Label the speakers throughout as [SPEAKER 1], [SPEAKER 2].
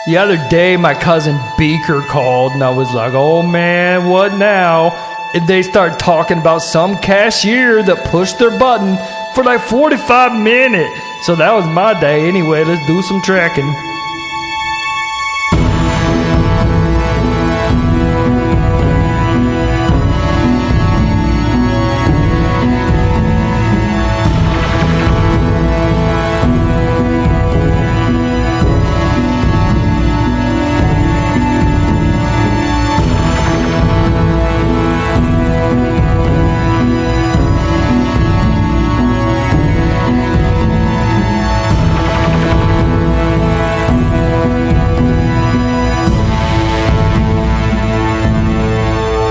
[SPEAKER 1] The other day, my cousin Beaker called, and I was like, oh man, what now? And they start talking about some cashier that pushed their button for like 45 minutes. So that was my day. Anyway, let's do some tracking.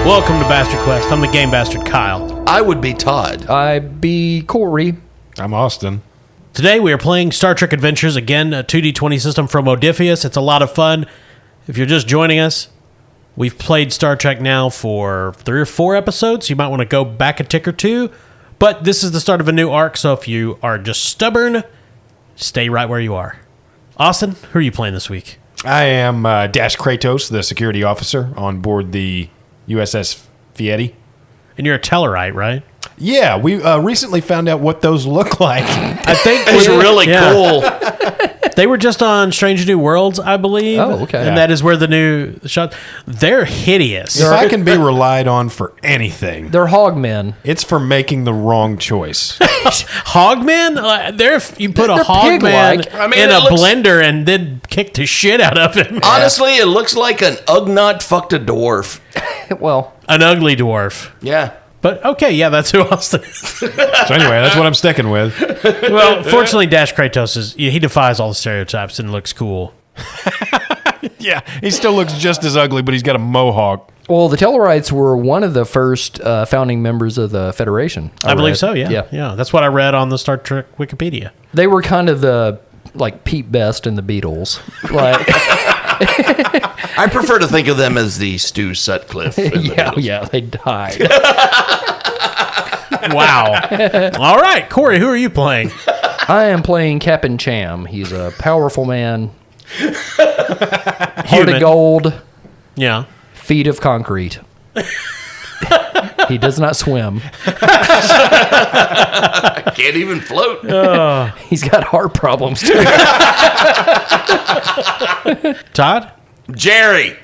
[SPEAKER 2] Welcome to Bastard Quest. I'm the Game Bastard Kyle.
[SPEAKER 3] I would be Todd.
[SPEAKER 1] I'd be Corey.
[SPEAKER 4] I'm Austin.
[SPEAKER 2] Today we are playing Star Trek Adventures, again, a 2D20 system from Modiphius. It's a lot of fun. If you're just joining us, we've played Star Trek now for 3 or 4 episodes. You might want to go back a tick or two. But this is the start of a new arc, so if you are just stubborn, stay right where you are. Austin, who are you playing this week?
[SPEAKER 4] I am Dash Kratos, the security officer on board the USS Fieri.
[SPEAKER 2] And you're a Tellarite, right?
[SPEAKER 4] Yeah, we recently found out what those look like.
[SPEAKER 2] I think
[SPEAKER 3] It's really cool.
[SPEAKER 2] They were just on Strange New Worlds, I believe.
[SPEAKER 1] Oh, okay.
[SPEAKER 2] And that is where the new shot. They're hideous.
[SPEAKER 4] If I can be relied on for anything,
[SPEAKER 1] They're hogmen.
[SPEAKER 4] it's for making the wrong choice.
[SPEAKER 2] Hogman? You put a
[SPEAKER 1] They're
[SPEAKER 2] hogman
[SPEAKER 1] pig-like.
[SPEAKER 3] I mean,
[SPEAKER 2] in
[SPEAKER 3] it
[SPEAKER 2] a
[SPEAKER 3] looks-
[SPEAKER 2] blender and then kick the shit out of him.
[SPEAKER 3] Honestly, it looks like an Ugnaught fucked a dwarf.
[SPEAKER 1] Well,
[SPEAKER 2] An ugly dwarf.
[SPEAKER 3] Yeah.
[SPEAKER 2] But okay, yeah, that's who Austin is.
[SPEAKER 4] So anyway, that's what I'm sticking with.
[SPEAKER 2] Well, fortunately, Dash Kratos he defies all the stereotypes and looks cool.
[SPEAKER 4] Yeah, he still looks just as ugly, but he's got a mohawk.
[SPEAKER 1] well, the Tellarites were one of the first founding members of the Federation.
[SPEAKER 2] I believe
[SPEAKER 1] read.
[SPEAKER 2] so, yeah. Yeah, that's what I read on the Star Trek Wikipedia.
[SPEAKER 1] They were kind of the Pete Best and the Beatles. Like,
[SPEAKER 3] I prefer to think of them as the Stu Sutcliffe. in the Beatles.
[SPEAKER 1] yeah, they died.
[SPEAKER 2] Wow. All right, Corey, who are you playing?
[SPEAKER 1] I am playing Captain Cham. He's a powerful man, heart
[SPEAKER 2] Human.
[SPEAKER 1] of gold,
[SPEAKER 2] Yeah.
[SPEAKER 1] feet of concrete. He does not swim.
[SPEAKER 3] Can't even float.
[SPEAKER 1] He's got heart problems too.
[SPEAKER 2] Todd?
[SPEAKER 3] Jerry.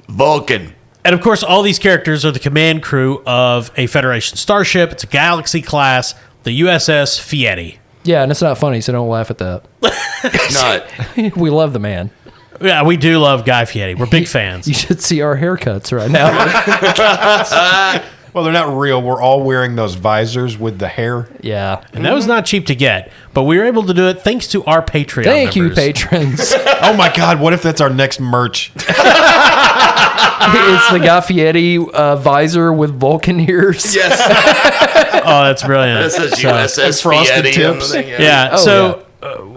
[SPEAKER 3] Vulcan.
[SPEAKER 2] And of course, all these characters are the command crew of a Federation starship. It's a Galaxy class, the USS Fieri.
[SPEAKER 1] Yeah, and it's not funny, so don't laugh at that.
[SPEAKER 3] Not.
[SPEAKER 1] We love the man.
[SPEAKER 2] Yeah, we do love Guy Fieri. We're big fans.
[SPEAKER 1] You should see our haircuts right now.
[SPEAKER 4] Well, they're not real. We're all wearing those visors with the hair.
[SPEAKER 1] Yeah.
[SPEAKER 2] And that was not cheap to get, but we were able to do it thanks to our Patreon
[SPEAKER 1] Thank you,
[SPEAKER 2] members.
[SPEAKER 1] patrons.
[SPEAKER 4] Oh my God, what if that's our next merch?
[SPEAKER 1] It's the Guy Fieri visor with Vulcan ears.
[SPEAKER 3] Yes.
[SPEAKER 2] Oh, that's brilliant.
[SPEAKER 3] This is
[SPEAKER 2] So-
[SPEAKER 3] USS
[SPEAKER 4] frosted
[SPEAKER 3] Fieri on the
[SPEAKER 4] tips.
[SPEAKER 3] thing,
[SPEAKER 2] Yeah.
[SPEAKER 1] Oh,
[SPEAKER 2] So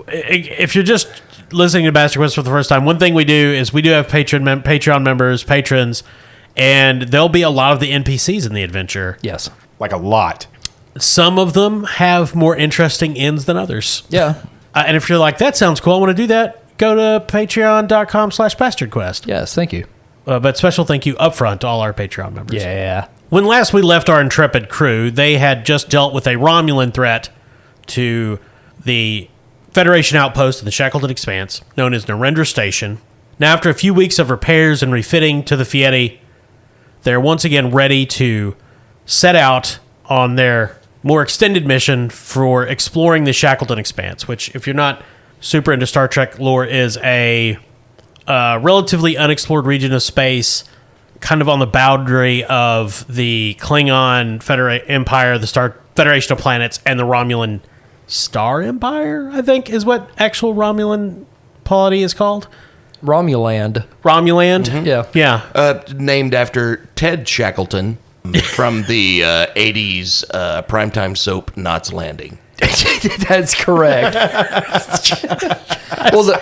[SPEAKER 2] if you're just listening to Bastard Quest for the first time, one thing we do is we do have Patreon members, patrons, and there'll be a lot of the NPCs in the adventure.
[SPEAKER 1] Yes.
[SPEAKER 4] Like a lot.
[SPEAKER 2] Some of them have more interesting ends than others.
[SPEAKER 1] Yeah.
[SPEAKER 2] And if you're like, that sounds cool, I want to do that, go to patreon.com/bastardquest.
[SPEAKER 1] Yes, thank you.
[SPEAKER 2] But special thank you up front to all our Patreon members.
[SPEAKER 1] Yeah.
[SPEAKER 2] When last we left our intrepid crew, they had just dealt with a Romulan threat to the Federation outpost in the Shackleton Expanse, known as Narendra Station. Now, after a few weeks of repairs and refitting to the Fieri, they're once again ready to set out on their more extended mission for exploring the Shackleton Expanse, which, if you're not super into Star Trek lore, is a relatively unexplored region of space, kind of on the boundary of the Klingon Empire, the Star Federation of Planets, and the Romulan Star Empire, I think, is what actual Romulan polity is called.
[SPEAKER 1] Romuland.
[SPEAKER 2] Romuland?
[SPEAKER 1] Yeah.
[SPEAKER 2] Yeah.
[SPEAKER 3] Named after Ted Shackleton from the 80s primetime soap Knots Landing.
[SPEAKER 1] That's correct. Well,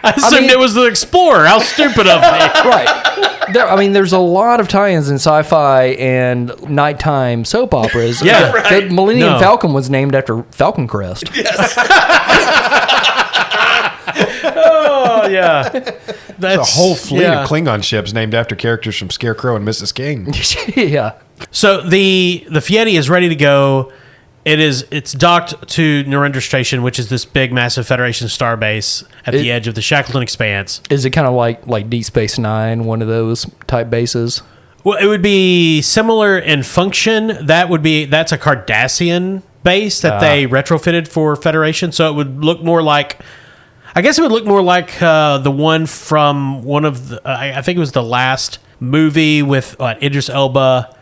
[SPEAKER 2] I assumed it was the Explorer. How stupid of me.
[SPEAKER 1] right. There's a lot of tie-ins in sci-fi and nighttime soap operas.
[SPEAKER 2] Yeah,
[SPEAKER 1] The Millennium
[SPEAKER 2] No.
[SPEAKER 1] Falcon was named after Falcon Crest.
[SPEAKER 2] Oh, yeah. Yeah.
[SPEAKER 4] That's a whole fleet
[SPEAKER 2] yeah.
[SPEAKER 4] of Klingon ships named after characters from Scarecrow and Mrs. King.
[SPEAKER 1] Yeah.
[SPEAKER 2] So the Fieri is ready to go. It's docked to Narendra Station, which is this big, massive Federation starbase at the edge of the Shackleton Expanse.
[SPEAKER 1] Is it kind of like Deep Space Nine, one of those type bases?
[SPEAKER 2] Well, it would be similar in function. That's a Cardassian base that they retrofitted for Federation. So it would look more like, I guess it would look more like the one from one of the, I think it was the last movie with Idris Elba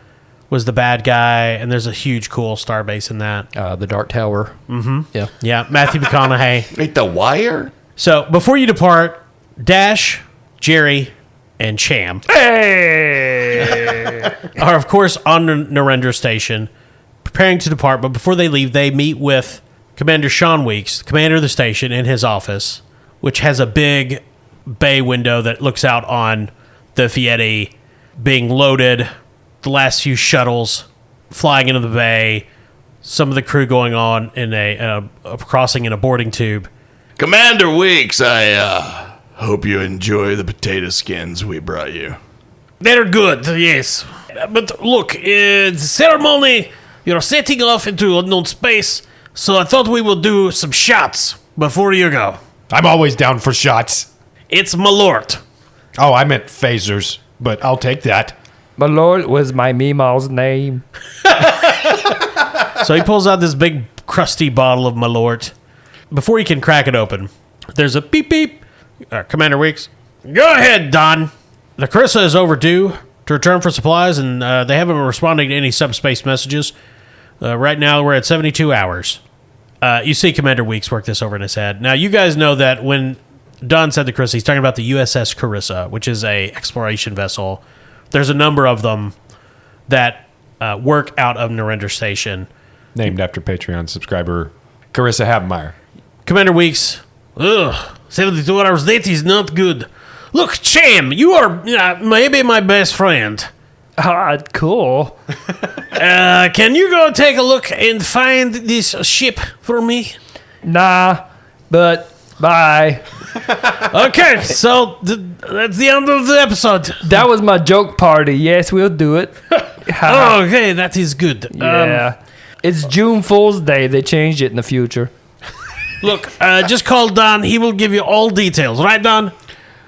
[SPEAKER 2] was the bad guy, and there's a huge, cool starbase in that.
[SPEAKER 1] The Dark Tower. Mm-hmm. Yeah.
[SPEAKER 2] Yeah, Matthew McConaughey.
[SPEAKER 3] Wait, the Wire?
[SPEAKER 2] So before you depart, Dash, Jerry, and Cham are, of course, on Narendra Station, preparing to depart. But before they leave, they meet with Commander Sean Weeks, commander of the station, in his office, which has a big bay window that looks out on the Fieri being loaded, the last few shuttles flying into the bay, some of the crew going on in a crossing in a boarding tube.
[SPEAKER 3] Commander Weeks, I hope you enjoy the potato skins we brought you.
[SPEAKER 2] They're good, yes. But look, the ceremony, you're setting off into unknown space, so I thought we would do some shots before you go.
[SPEAKER 4] I'm always down for shots.
[SPEAKER 2] It's Malort.
[SPEAKER 4] Oh, I meant phasers, but I'll take that.
[SPEAKER 1] My lord was my Meemaw's name.
[SPEAKER 2] So he pulls out this big, crusty bottle of Malort. Before he can crack it open, there's a beep beep. Commander Weeks, go ahead, Don. The Carissa is overdue to return for supplies, and they haven't been responding to any subspace messages. Right now, we're at 72 hours. You see Commander Weeks work this over in his head. Now, you guys know that when Don said the Carissa, he's talking about the USS Carissa, which is a exploration vessel. There's a number of them that work out of Narendra Station.
[SPEAKER 4] Named after Patreon subscriber Carissa Habemeyer.
[SPEAKER 2] Commander Weeks, 72 hours late is not good. Look, Cham, you are maybe my best friend.
[SPEAKER 1] Cool.
[SPEAKER 2] Can you go take a look and find this ship for me?
[SPEAKER 1] Nah, but bye.
[SPEAKER 2] Okay, so that's the end of the episode.
[SPEAKER 1] That was my joke party. Yes, we'll do it.
[SPEAKER 2] Okay, that is good.
[SPEAKER 1] Yeah. It's June Fool's Day. They changed it in the future.
[SPEAKER 2] Look, just call Don. He will give you all details. Right, Don?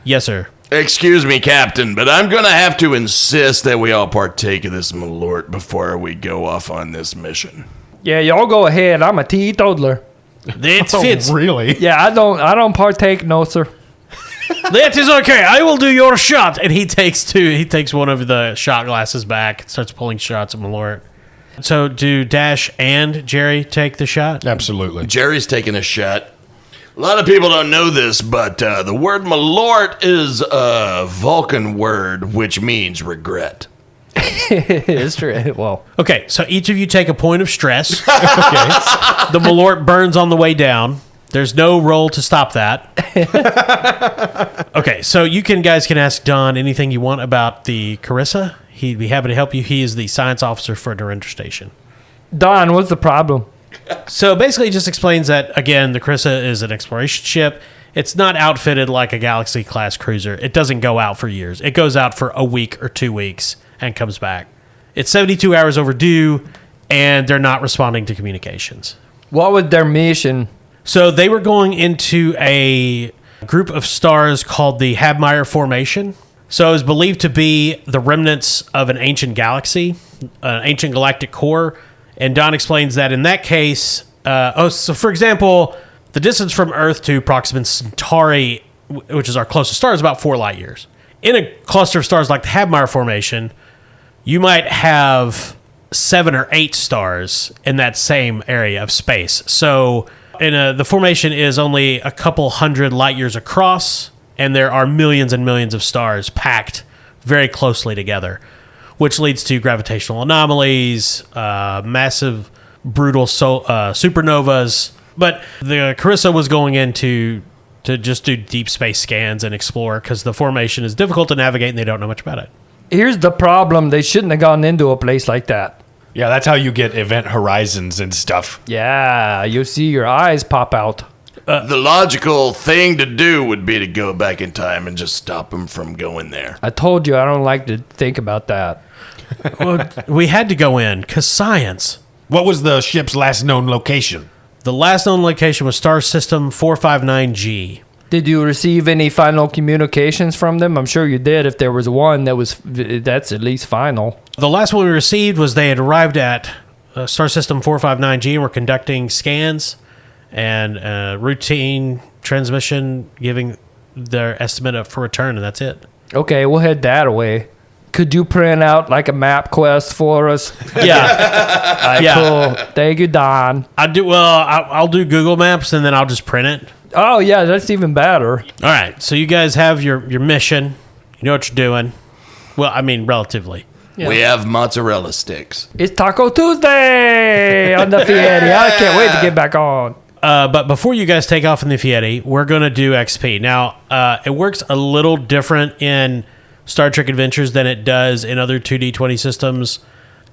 [SPEAKER 2] Yes, sir.
[SPEAKER 3] Excuse me, Captain, but I'm going to have to insist that we all partake of this Malort before we go off on this mission.
[SPEAKER 1] Yeah, y'all go ahead. I'm a teetotaler.
[SPEAKER 2] That fits.
[SPEAKER 4] Really?
[SPEAKER 1] Yeah, I don't partake, no, sir.
[SPEAKER 2] That is okay. I will do your shot. And he takes two. He takes one of the shot glasses back and starts pulling shots at Malort. So do Dash and Jerry take the shot?
[SPEAKER 4] Absolutely.
[SPEAKER 3] Jerry's taking a shot. A lot of people don't know this, but the word Malort is a Vulcan word, which means regret.
[SPEAKER 1] It's true. Well,
[SPEAKER 2] Okay, so each of you take a point of stress. The Malort burns on the way down. There's no roll to stop that. Okay, so you guys can ask Don anything you want about the Carissa. He'd be happy to help you. He is the science officer for Narendra Station.
[SPEAKER 1] Don, what's the problem?
[SPEAKER 2] So basically, it just explains that, again, the Carissa is an exploration ship. It's not outfitted like a Galaxy-class cruiser. It doesn't go out for years. It goes out for a week or 2 weeks and comes back. It's 72 hours overdue, and they're not responding to communications.
[SPEAKER 1] What was their mission?
[SPEAKER 2] So they were going into a group of stars called the Habemeyer Formation. So it was believed to be the remnants of an ancient galaxy, an ancient galactic core. And Don explains that in that case, so for example, the distance from Earth to Proxima Centauri, which is our closest star, is about 4 light years. In a cluster of stars like the Habemeyer Formation, you might have 7 or 8 stars in that same area of space. So the formation is only a couple hundred light years across, and there are millions and millions of stars packed very closely together, which leads to gravitational anomalies, massive, brutal supernovas. But the Carissa was going in to just do deep space scans and explore because the formation is difficult to navigate and they don't know much about it.
[SPEAKER 1] Here's the problem. They shouldn't have gone into a place like that.
[SPEAKER 4] Yeah, that's how you get event horizons and stuff.
[SPEAKER 1] Yeah, you see your eyes pop out.
[SPEAKER 3] The logical thing to do would be to go back in time and just stop him from going there.
[SPEAKER 1] I told you I don't like to think about that.
[SPEAKER 2] Well, we had to go in because science.
[SPEAKER 4] What was the ship's last known location?
[SPEAKER 2] The last known location was Star System 459G.
[SPEAKER 1] Did you receive any final communications from them? I'm sure you did. If there was one that's at least final.
[SPEAKER 2] The last one we received was they had arrived at Star System 459G and were conducting scans and routine transmission, giving their estimate for return, and that's it.
[SPEAKER 1] Okay, we'll head that away. Could you print out like a map quest for us?
[SPEAKER 2] Yeah. Yeah.
[SPEAKER 1] Cool. Thank you, Don.
[SPEAKER 2] I'll do Google Maps, and then I'll just print it.
[SPEAKER 1] Oh, yeah, that's even better.
[SPEAKER 2] All right, so you guys have your mission. You know what you're doing. Well, I mean, relatively.
[SPEAKER 1] Yeah.
[SPEAKER 3] We have mozzarella sticks.
[SPEAKER 1] It's Taco Tuesday on the Fieri. I can't wait to get back on.
[SPEAKER 2] But before you guys take off in the Fieri, we're going to do XP. Now, it works a little different in Star Trek Adventures than it does in other 2D20 systems.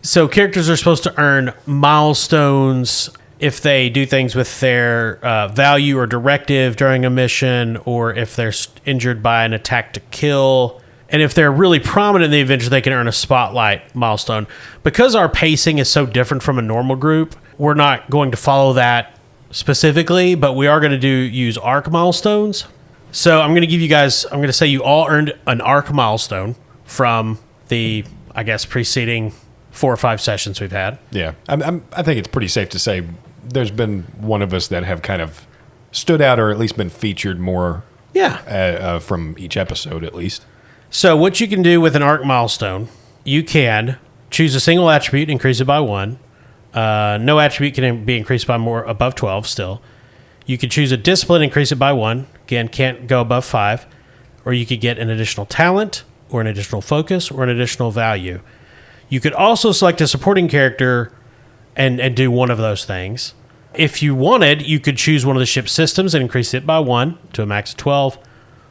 [SPEAKER 2] So characters are supposed to earn milestones if they do things with their value or directive during a mission, or if they're injured by an attack to kill. And if they're really prominent in the adventure, they can earn a spotlight milestone. Because our pacing is so different from a normal group, we're not going to follow that specifically, but we are going to use arc milestones. So I'm going to give you guys, I'm going to say you all earned an arc milestone from the, I guess, preceding 4 or 5 sessions we've had.
[SPEAKER 4] Yeah, I think it's pretty safe to say there's been one of us that have kind of stood out or at least been featured more.
[SPEAKER 2] Yeah.
[SPEAKER 4] From each episode, at least.
[SPEAKER 2] So what you can do with an arc milestone, you can choose a single attribute, increase it by 1. No attribute can be increased by more above 12 still. You could choose a discipline, increase it by 1. Again, can't go above 5. Or you could get an additional talent, or an additional focus, or an additional value. You could also select a supporting character and do one of those things. If you wanted, you could choose one of the ship's systems and increase it by 1 to a max of 12.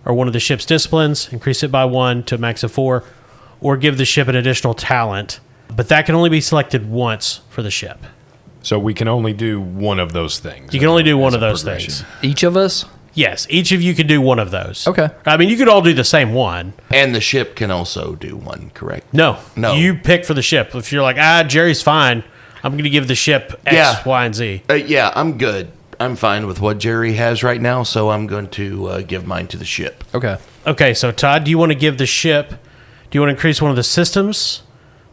[SPEAKER 2] Or one of the ship's disciplines, increase it by 1 to a max of 4. Or give the ship an additional talent. But that can only be selected once for the ship.
[SPEAKER 4] So we can only do one of those things.
[SPEAKER 2] You can only do one of those things.
[SPEAKER 1] Each of us?
[SPEAKER 2] Yes, each of you can do one of those.
[SPEAKER 1] Okay.
[SPEAKER 2] I mean, you could all do the same one.
[SPEAKER 3] And the ship can also do one, correct?
[SPEAKER 2] No.
[SPEAKER 3] No.
[SPEAKER 2] You pick for the ship. If you're like, Jerry's fine, I'm going to give the ship X, Y, and Z.
[SPEAKER 3] Yeah, I'm good. I'm fine with what Jerry has right now, so I'm going to give mine to the ship.
[SPEAKER 1] Okay.
[SPEAKER 2] Okay, so Todd, do you want to give the ship, do you want to increase one of the systems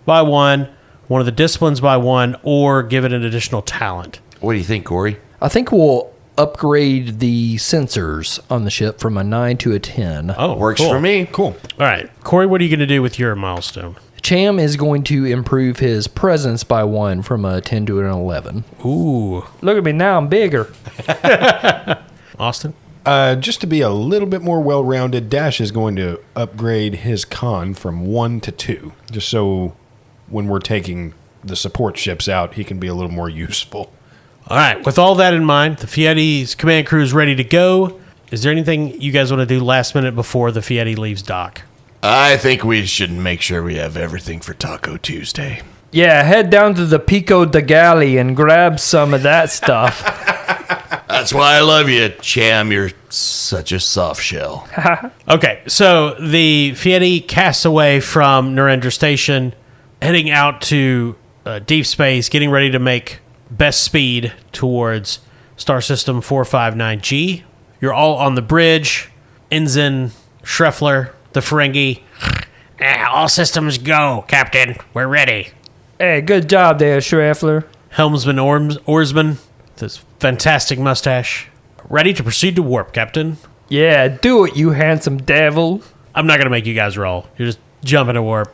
[SPEAKER 2] by 1, one of the disciplines by 1, or give it an additional talent?
[SPEAKER 3] What do you think, Corey?
[SPEAKER 1] I think we'll upgrade the sensors on the ship from a 9 to a 10.
[SPEAKER 2] Oh,
[SPEAKER 3] Works
[SPEAKER 2] cool.
[SPEAKER 3] for me.
[SPEAKER 4] Cool.
[SPEAKER 2] All right. Corey, what are you going to do with your milestone?
[SPEAKER 1] Cham is going to improve his presence by 1 from a 10 to an 11.
[SPEAKER 2] Ooh.
[SPEAKER 1] Look at me now, I'm bigger.
[SPEAKER 2] Austin?
[SPEAKER 4] Just to be a little bit more well-rounded, Dash is going to upgrade his con from 1 to 2. Just so when we're taking the support ships out, he can be a little more useful.
[SPEAKER 2] All right. With all that in mind, the Fieri's command crew is ready to go. Is there anything you guys want to do last minute before the Fieri leaves dock?
[SPEAKER 3] I think we should make sure we have everything for Taco Tuesday.
[SPEAKER 1] Yeah, head down to the Pico de Galli and grab some of that stuff.
[SPEAKER 3] That's why I love you, Cham. You're such a soft shell.
[SPEAKER 2] Okay, so the Fieri casts away from Narendra Station, heading out to deep space, getting ready to make best speed towards Star System 459G. You're all on the bridge. Ensign Schreffler, the Ferengi. All systems go, Captain. We're ready.
[SPEAKER 1] Hey, good job there, Schreffler.
[SPEAKER 2] Helmsman Oarsman, this fantastic mustache. Ready to proceed to warp, Captain.
[SPEAKER 1] Yeah, do it, you handsome devil.
[SPEAKER 2] I'm not going to make you guys roll. You're just jumping to warp.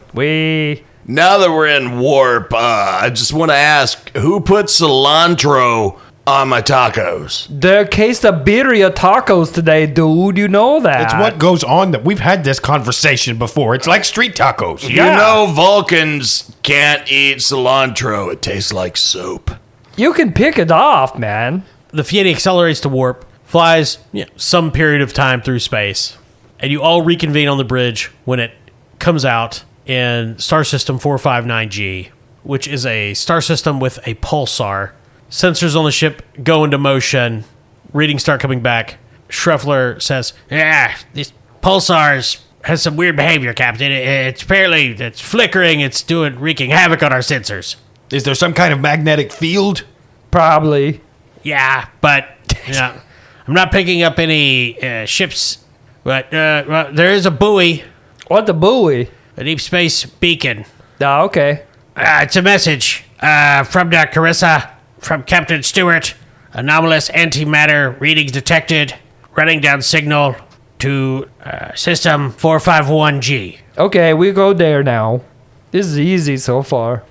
[SPEAKER 3] Now that we're in warp, I just want to ask, who put cilantro on my tacos?
[SPEAKER 1] The quesadilla tacos today, dude. You know that.
[SPEAKER 4] It's what goes on. That we've had this conversation before. It's like street tacos.
[SPEAKER 3] You know Vulcans can't eat cilantro. It tastes like soap.
[SPEAKER 1] You can pick it off, man.
[SPEAKER 2] The Fieri accelerates to warp, flies some period of time through space, and you all reconvene on the bridge when it comes out in Star System 459G, which is a star system with a pulsar. Sensors on the ship go into motion. readings start coming back, Schreffler says, "Yeah, this pulsars has some weird behavior, Captain. It's apparently it's flickering. It's wreaking havoc on our sensors."
[SPEAKER 4] Is there some kind of magnetic field?
[SPEAKER 1] Probably.
[SPEAKER 2] Yeah, but I'm not picking up any ships. But well, there is a buoy,
[SPEAKER 1] What the buoy?
[SPEAKER 2] a deep space beacon.
[SPEAKER 1] Oh, okay.
[SPEAKER 2] It's a message from the Carissa, from Captain Stewart. Anomalous antimatter readings detected. Running down signal to system 451G.
[SPEAKER 1] Okay, we go there now. This is easy so far.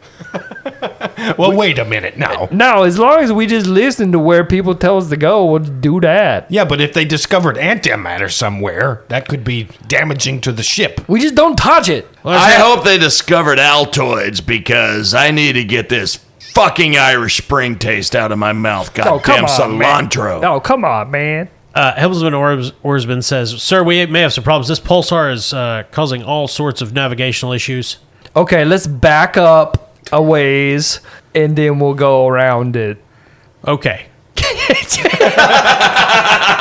[SPEAKER 4] Well, wait a minute now.
[SPEAKER 1] Now, as long as we just listen to where people tell us to go, we'll do that.
[SPEAKER 4] Yeah, but if they discovered antimatter somewhere, that could be damaging to the ship.
[SPEAKER 1] We just don't touch it.
[SPEAKER 3] I hope they discovered Altoids because I need to get this fucking Irish Spring taste out of my mouth. Goddamn cilantro.
[SPEAKER 1] Oh, come on, man.
[SPEAKER 2] Helmsman Oarsman says, "Sir, we may have some problems. This pulsar is causing all sorts of navigational issues."
[SPEAKER 1] Okay, let's back up a ways, and then we'll go around it.
[SPEAKER 2] Okay.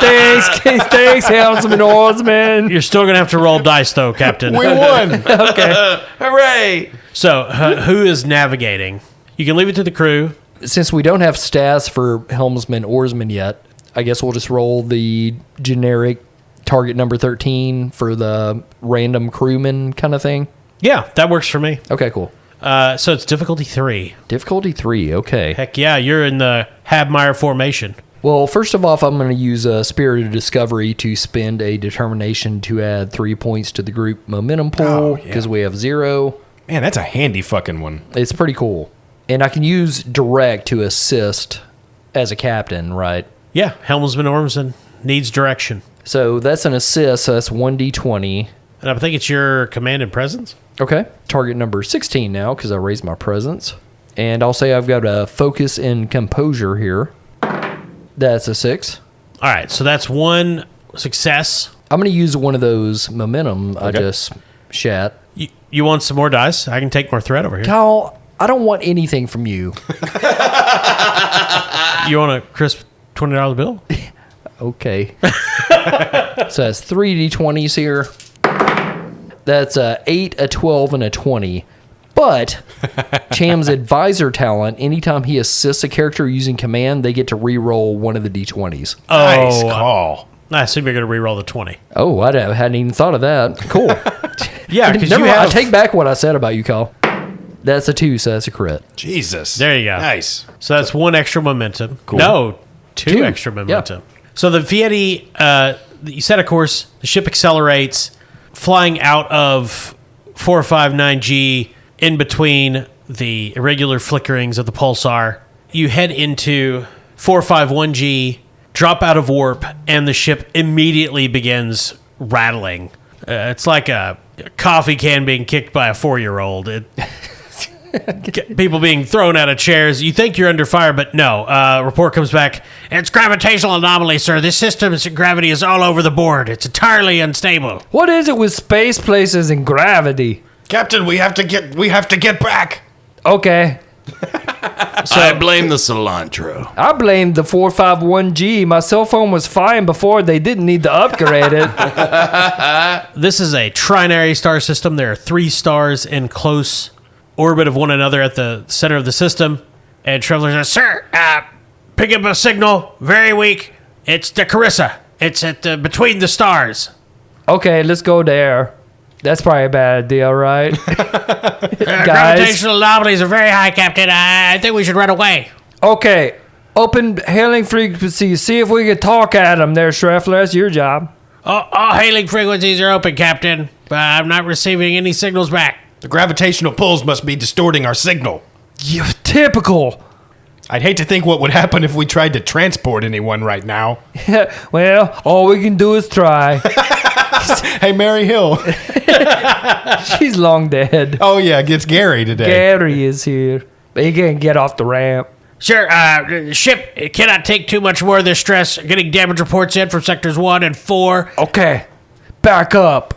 [SPEAKER 1] Thanks, Helmsman Oarsman.
[SPEAKER 2] You're still going to have to roll dice, though, Captain.
[SPEAKER 4] We won.
[SPEAKER 1] Okay.
[SPEAKER 3] Hooray!
[SPEAKER 2] So, who is navigating? You can leave it to the crew.
[SPEAKER 1] Since we don't have stats for Helmsman Oarsman yet, I guess we'll just roll the generic target number 13 for the random crewman kind of thing.
[SPEAKER 2] Yeah, that works for me.
[SPEAKER 1] Okay, cool.
[SPEAKER 2] So it's difficulty 3.
[SPEAKER 1] Difficulty 3, okay.
[SPEAKER 2] Heck yeah, you're in the Habmeyer formation.
[SPEAKER 1] Well, first of all, I'm going to use a Spirit of Discovery to spend a determination to add 3 points to the group momentum pool because we have 0.
[SPEAKER 4] Man, that's a handy fucking one.
[SPEAKER 1] It's pretty cool. And I can use direct to assist as a captain, right?
[SPEAKER 2] Yeah, Helmsman Ormsman needs direction.
[SPEAKER 1] So that's an assist, so that's 1d20.
[SPEAKER 2] And I think it's your command and presence.
[SPEAKER 1] Okay. Target number 16 now because I raised my presence. And I'll say I've got a focus and composure here. That's a 6.
[SPEAKER 2] All right, so that's 1 success.
[SPEAKER 1] I'm going to use one of those momentum I just shat.
[SPEAKER 2] You want some more dice? I can take more threat over here.
[SPEAKER 1] Kyle, I don't want anything from you.
[SPEAKER 2] You want a crisp $20 bill?
[SPEAKER 1] Okay. So that's 3 d20s here. That's a 8, a 12, and a 20. But Cham's advisor talent, anytime he assists a character using command, they get to re-roll one of the d20s.
[SPEAKER 4] Nice call.
[SPEAKER 2] I assume you're going to re-roll the 20.
[SPEAKER 1] Oh, I hadn't even thought of that. Cool.
[SPEAKER 2] Yeah, because
[SPEAKER 1] Never
[SPEAKER 2] you
[SPEAKER 1] mind,
[SPEAKER 2] have...
[SPEAKER 1] I take back what I said about you, Kyle. That's a 2, so that's a crit.
[SPEAKER 4] Jesus.
[SPEAKER 2] There you go.
[SPEAKER 4] Nice.
[SPEAKER 2] So that's 1 extra momentum.
[SPEAKER 4] Cool.
[SPEAKER 2] No, 2
[SPEAKER 1] 2.
[SPEAKER 2] extra momentum. So the Fieri, you set a course, the ship accelerates, flying out of 459G in between the irregular flickerings of the pulsar. You head into 451G, drop out of warp, and the ship immediately begins rattling. It's like a coffee can being kicked by a 4-year-old. People being thrown out of chairs. You think you're under fire, but no. Report comes back. It's gravitational anomaly, sir. This system's gravity is all over the board. It's entirely unstable.
[SPEAKER 1] What is it with space places and gravity?
[SPEAKER 4] Captain, we have to get back.
[SPEAKER 1] Okay.
[SPEAKER 3] I blame the cilantro.
[SPEAKER 1] I blamed the 451G. My cell phone was fine before. They didn't need to upgrade it.
[SPEAKER 2] This is a trinary star system. There are 3 stars in close orbit of one another at the center of the system. And Traveler says, "Sir, pick up a signal. Very weak. It's the Carissa. It's at between the stars."
[SPEAKER 1] Okay, let's go there. That's probably a bad idea, right? Guys.
[SPEAKER 2] Gravitational anomalies are very high, Captain. I think we should run away.
[SPEAKER 1] Okay, open hailing frequencies. See if we can talk at them there, Schreffler. That's your job.
[SPEAKER 2] All hailing frequencies are open, Captain. But I'm not receiving any signals back.
[SPEAKER 4] The gravitational pulls must be distorting our signal.
[SPEAKER 1] You typical.
[SPEAKER 4] I'd hate to think what would happen if we tried to transport anyone right now.
[SPEAKER 1] Well, all we can do is try.
[SPEAKER 4] Hey, Mary Hill.
[SPEAKER 1] She's long dead.
[SPEAKER 4] Oh, yeah, it's Gary today.
[SPEAKER 1] Gary is here. But he can't get off the ramp.
[SPEAKER 2] Sure, the ship cannot take too much more of this stress. Getting damage reports in from sectors 1 and 4.
[SPEAKER 1] Okay, back up.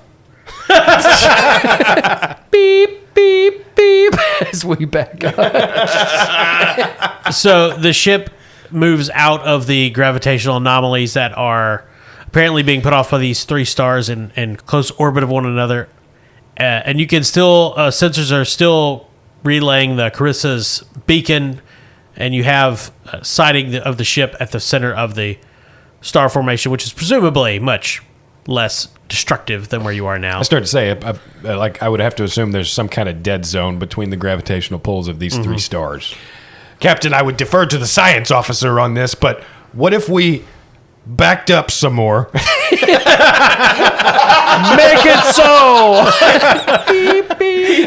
[SPEAKER 1] Beep, beep, beep. As we back up.
[SPEAKER 2] So the ship moves out of the gravitational anomalies that are apparently being put off by these 3 stars in close orbit of one another. And you can still, sensors are still relaying the Carissa's beacon, and you have sighting of the ship at the center of the star formation, which is presumably much less destructive than where you are now.
[SPEAKER 4] I started to say, I would have to assume there's some kind of dead zone between the gravitational pulls of these 3 stars. Captain, I would defer to the science officer on this, but what if we backed up some more?
[SPEAKER 1] Make it so.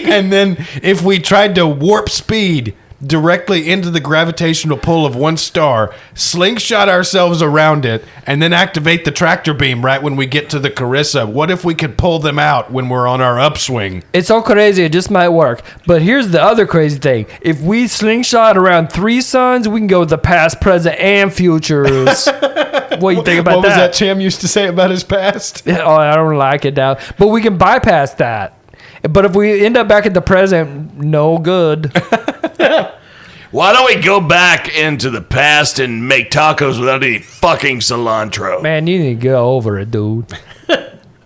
[SPEAKER 4] And then if we tried to warp speed directly into the gravitational pull of one star, slingshot ourselves around it, and then activate the tractor beam right when we get to the Carissa, what if we could pull them out when we're on our upswing?
[SPEAKER 1] It's so crazy, it just might work. But here's the other crazy thing. If we slingshot around 3 suns, we can go with the past, present, and futures. What do you think about that?
[SPEAKER 4] What was that Cham used to say about his past?
[SPEAKER 1] Oh, I don't like it now. But we can bypass that. But if we end up back at the present, no good.
[SPEAKER 3] Why don't we go back into the past and make tacos without any fucking cilantro?
[SPEAKER 1] Man, you need to get over it, dude.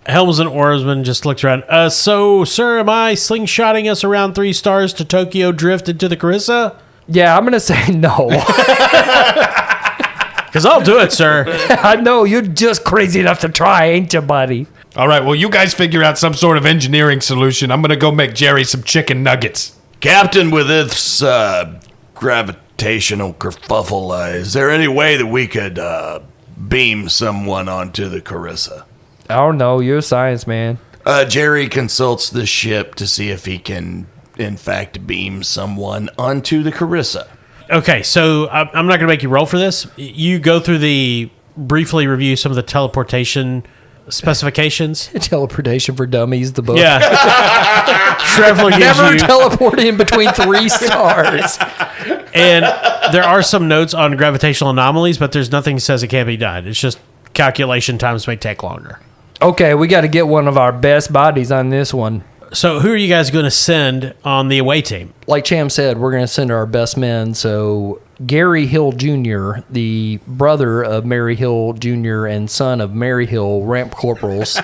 [SPEAKER 2] Helmsman Oarsman just looks around. So, sir, am I slingshotting us around 3 stars to Tokyo Drift into the Carissa?
[SPEAKER 1] Yeah, I'm going to say no.
[SPEAKER 2] Because I'll do it, sir.
[SPEAKER 1] I know, you're just crazy enough to try, ain't you, buddy?
[SPEAKER 4] All right, well, you guys figure out some sort of engineering solution. I'm going to go make Jerry some chicken nuggets.
[SPEAKER 3] Captain, with this gravitational kerfuffle, is there any way that we could beam someone onto the Carissa?
[SPEAKER 1] I don't know, you're a science man.
[SPEAKER 3] Jerry consults the ship to see if he can, in fact, beam someone onto the Carissa.
[SPEAKER 2] Okay, so I'm not going to make you roll for this. You go through briefly review some of the teleportation specifications.
[SPEAKER 1] Teleportation for Dummies, the book.
[SPEAKER 2] Yeah. Shrevler gives
[SPEAKER 1] Never
[SPEAKER 2] you...
[SPEAKER 1] teleport in between 3 stars.
[SPEAKER 2] And there are some notes on gravitational anomalies, but there's nothing that says it can't be done. It's just calculation times may take longer.
[SPEAKER 1] Okay, we got to get one of our best bodies on this one.
[SPEAKER 2] So who are you guys going to send on the away team?
[SPEAKER 1] Like Cham said, we're going to send our best men. So Gary Hill Jr., the brother of Mary Hill Jr. and son of Mary Hill, ramp corporals,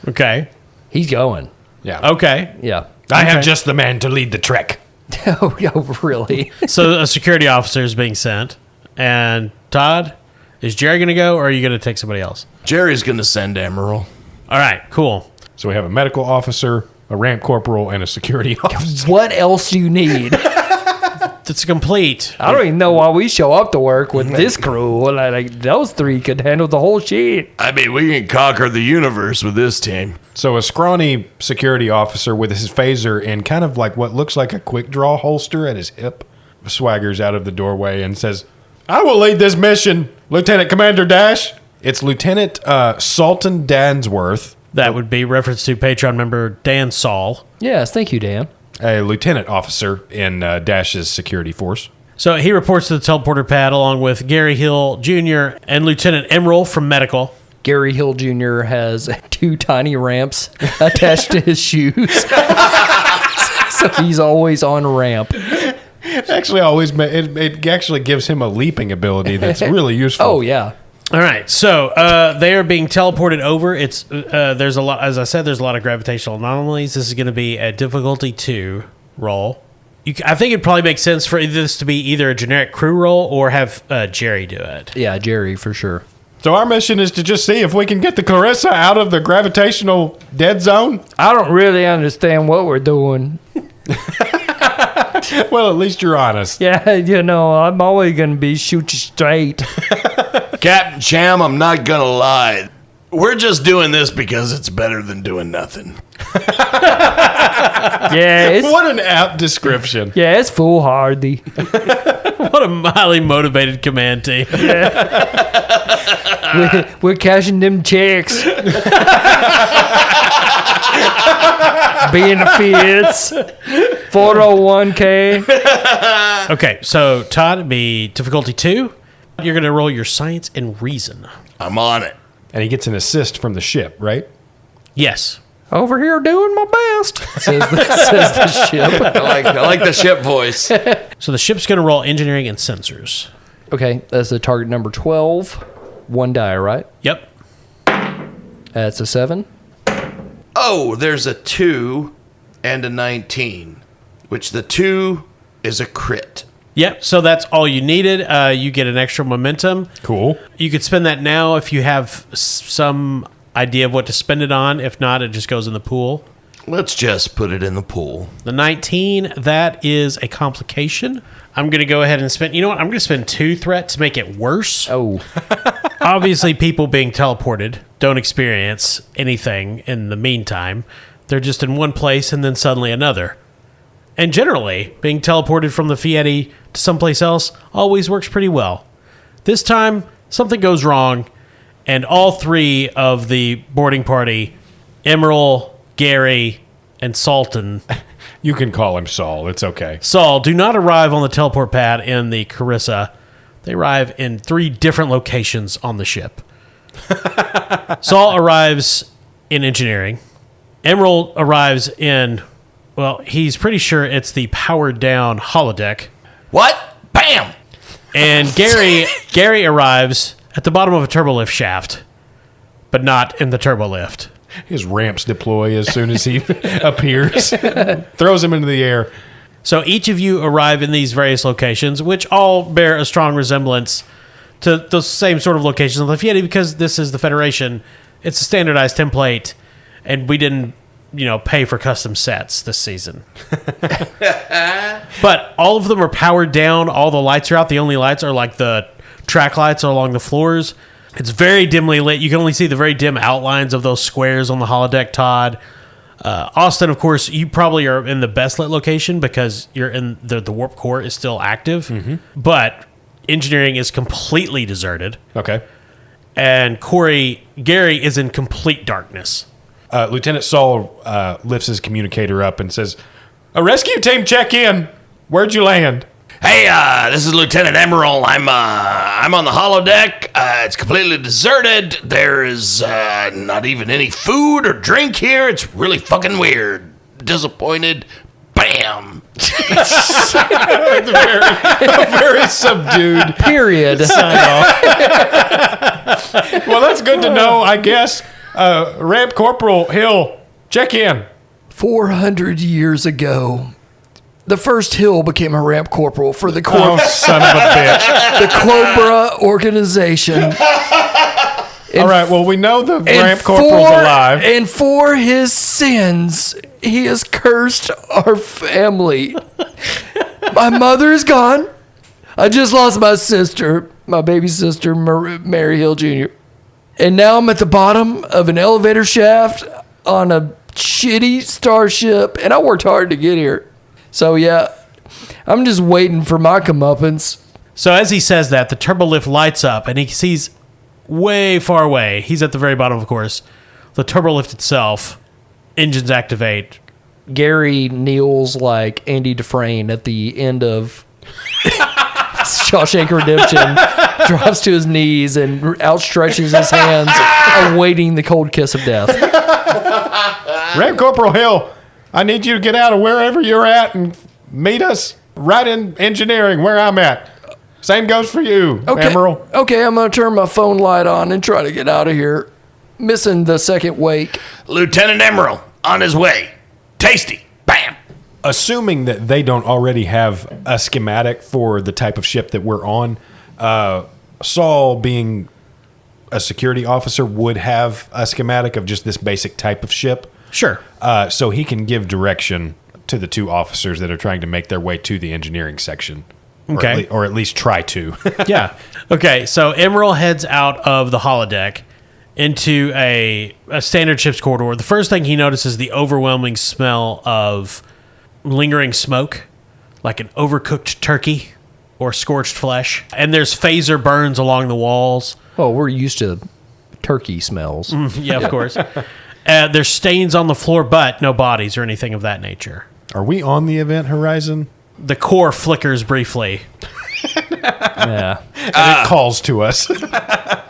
[SPEAKER 2] Okay.
[SPEAKER 1] he's going.
[SPEAKER 4] Yeah.
[SPEAKER 2] Okay.
[SPEAKER 1] Yeah.
[SPEAKER 4] I have just the man to lead the trek.
[SPEAKER 1] Oh, really?
[SPEAKER 2] So a security officer is being sent. And Todd, is Jerry going to go, or are you going to take somebody else?
[SPEAKER 3] Jerry's going to send Emerald.
[SPEAKER 2] All right, cool.
[SPEAKER 4] So we have a medical officer, a ramp corporal, and a security officer.
[SPEAKER 1] What else do you need?
[SPEAKER 2] It's complete.
[SPEAKER 1] I don't even know why we show up to work with this crew. Like those 3 could handle the whole shit.
[SPEAKER 3] I mean, we can conquer the universe with this team.
[SPEAKER 4] So a scrawny security officer with his phaser and kind of like what looks like a quick draw holster at his hip swaggers out of the doorway and says, "I will lead this mission, Lieutenant Commander Dash." It's Lieutenant Sultan Dansworth.
[SPEAKER 2] That would be reference to Patreon member Dan Saul.
[SPEAKER 1] Yes, thank you, Dan.
[SPEAKER 4] A lieutenant officer in Dash's security force.
[SPEAKER 2] So he reports to the teleporter pad along with Gary Hill Jr. and Lieutenant Emerald from Medical.
[SPEAKER 1] Gary Hill Jr. has 2 tiny ramps attached to his shoes. So he's always on ramp.
[SPEAKER 4] Actually, it actually gives him a leaping ability that's really useful.
[SPEAKER 1] Oh, yeah.
[SPEAKER 2] All right, so they are being teleported over. It's there's a lot, as I said, there's a lot of gravitational anomalies. This is going to be a difficulty 2 roll. I think it'd probably make sense for this to be either a generic crew roll or have Jerry do it.
[SPEAKER 1] Yeah, Jerry, for sure.
[SPEAKER 4] So our mission is to just see if we can get the Clarissa out of the gravitational dead zone?
[SPEAKER 1] I don't really understand what we're doing.
[SPEAKER 4] Well, at least you're honest.
[SPEAKER 1] Yeah, I'm always going to be shoot you straight.
[SPEAKER 3] Captain Cham, I'm not going to lie. We're just doing this because it's better than doing nothing.
[SPEAKER 1] Yeah,
[SPEAKER 4] What an apt description.
[SPEAKER 1] it's foolhardy.
[SPEAKER 2] What a highly motivated command team.
[SPEAKER 1] We're cashing them checks. Benefits. 401k.
[SPEAKER 2] Okay, so Todd, it'd be difficulty 2. You're going to roll your science and reason.
[SPEAKER 3] I'm on it.
[SPEAKER 4] And he gets an assist from the ship, right?
[SPEAKER 2] Yes.
[SPEAKER 1] Over here doing my best, says the ship.
[SPEAKER 3] I like the ship voice.
[SPEAKER 2] So the ship's going to roll engineering and sensors.
[SPEAKER 1] Okay, that's the target number 12. 1 die, right?
[SPEAKER 2] Yep.
[SPEAKER 1] That's a 7.
[SPEAKER 3] Oh, there's a 2 and a 19, which the 2 is a crit.
[SPEAKER 2] Yep, so that's all you needed. You get an extra momentum.
[SPEAKER 4] Cool.
[SPEAKER 2] You could spend that now if you have some idea of what to spend it on. If not, it just goes in the pool.
[SPEAKER 3] Let's just put it in the pool.
[SPEAKER 2] The 19, that is a complication. I'm going to go ahead and spend... You know what? I'm going to spend 2 threat to make it worse.
[SPEAKER 1] Oh.
[SPEAKER 2] Obviously, people being teleported don't experience anything in the meantime. They're just in one place and then suddenly another. And generally, being teleported from the Fieri to someplace else always works pretty well. This time, something goes wrong, and all 3 of the boarding party, Emerald, Gary, and Sultan,
[SPEAKER 4] You can call him Saul. It's okay.
[SPEAKER 2] Saul, do not arrive on the teleport pad in the Carissa. They arrive in 3 different locations on the ship. Saul arrives in engineering. Emerald arrives in, well, he's pretty sure it's the powered down holodeck.
[SPEAKER 3] What? Bam!
[SPEAKER 2] And Gary arrives at the bottom of a turbolift shaft, but not in the turbolift.
[SPEAKER 4] His ramps deploy as soon as he appears. Throws him into the air.
[SPEAKER 2] So each of you arrive in these various locations, which all bear a strong resemblance to the same sort of locations on the Fieri, because this is the Federation. It's a standardized template, and we didn't, pay for custom sets this season. But all of them are powered down. All the lights are out. The only lights are like the track lights along the floors. It's very dimly lit. You can only see the very dim outlines of those squares on the holodeck, Todd. Austin, of course, you probably are in the best lit location because you're in the warp core is still active. Mm-hmm. But engineering is completely deserted.
[SPEAKER 4] Okay.
[SPEAKER 2] And Gary is in complete darkness.
[SPEAKER 4] Lieutenant Saul lifts his communicator up and says, "A rescue team check in. Where'd you land?"
[SPEAKER 3] Hey, this is Lieutenant Emerald. I'm on the holodeck. It's completely deserted. There is not even any food or drink here. It's really fucking weird. Disappointed. Bam.
[SPEAKER 4] Very subdued.
[SPEAKER 1] Period.
[SPEAKER 4] Sign off. Well, that's good to know, I guess. Ramp Corporal Hill, check in.
[SPEAKER 1] 400 years ago, the first Hill became a ramp corporal for the
[SPEAKER 4] Oh, son of a bitch.
[SPEAKER 1] the Cobra organization.
[SPEAKER 4] All right, well, we know the Ramp Corporal's alive.
[SPEAKER 1] And for his sins, he has cursed our family. My mother is gone. I just lost my sister, my baby sister, Mary Hill Jr. And now I'm at the bottom of an elevator shaft on a shitty starship, and I worked hard to get here. So, yeah, I'm just waiting for my comeuppance.
[SPEAKER 2] So as he says that, the turbolift lights up, and he sees way far away. He's at the very bottom, of course. The turbolift itself, engines activate.
[SPEAKER 1] Gary kneels like Andy Dufresne at the end of Shawshank Redemption, drops to his knees and outstretches his hands, awaiting the cold kiss of death.
[SPEAKER 4] Ramp Corporal Hill, I need you to get out of wherever you're at and meet us right in engineering where I'm at. Same goes for you, Emerald.
[SPEAKER 1] Okay, I'm going to turn my phone light on and try to get out of here. Missing the second wake.
[SPEAKER 3] Lieutenant Emerald, on his way. Tasty. Bam.
[SPEAKER 4] Assuming that they don't already have a schematic for the type of ship that we're on, Saul, being a security officer, would have a schematic of just this basic type of ship.
[SPEAKER 2] Sure.
[SPEAKER 4] So he can give direction to the 2 officers that are trying to make their way to the engineering section.
[SPEAKER 2] Okay.
[SPEAKER 4] Or at least try to.
[SPEAKER 2] Yeah. Okay, so Emerald heads out of the holodeck into a standard ship's corridor. The first thing he notices is the overwhelming smell of lingering smoke, like an overcooked turkey or scorched flesh. And there's phaser burns along the walls.
[SPEAKER 1] Oh, we're used to turkey smells.
[SPEAKER 2] Yeah, of course. There's stains on the floor, but no bodies or anything of that nature.
[SPEAKER 4] Are we on the event horizon?
[SPEAKER 2] The core flickers briefly.
[SPEAKER 1] Yeah.
[SPEAKER 4] And it calls to us.